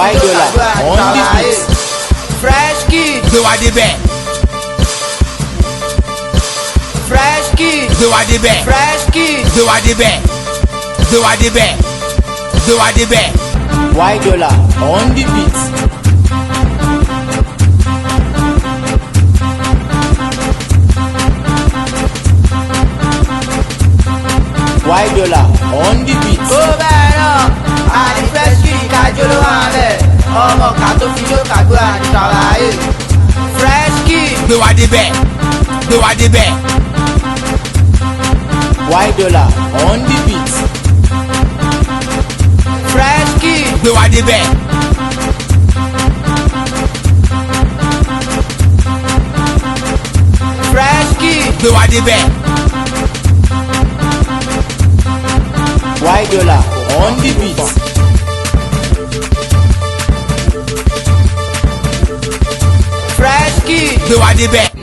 White dollar on the beat. Fresh kid, Gbé wa débẹ̀. fresh kid, Gbé wa débẹ̀. fresh kid. Gbé wa débẹ̀. Gbé wa débẹ̀. Gbé wa débẹ̀. White dollar on the beat. White dollar on the beat. Ó bẹ́ẹ̀ náà, àní fresh kid kájọ ló wà bẹ́ẹ̀. Ọmọ ká tó fi ló kàgbé àdìsàlàyé. Fresh kid, Gbé wa débẹ̀. Gbé wa débẹ̀. White dollar on the beat. fresh kid, Gbé wa débẹ̀. fresh kid. Gbé wa débẹ̀. White dollar on the beat. Fresh kid. Gbé wa débẹ̀.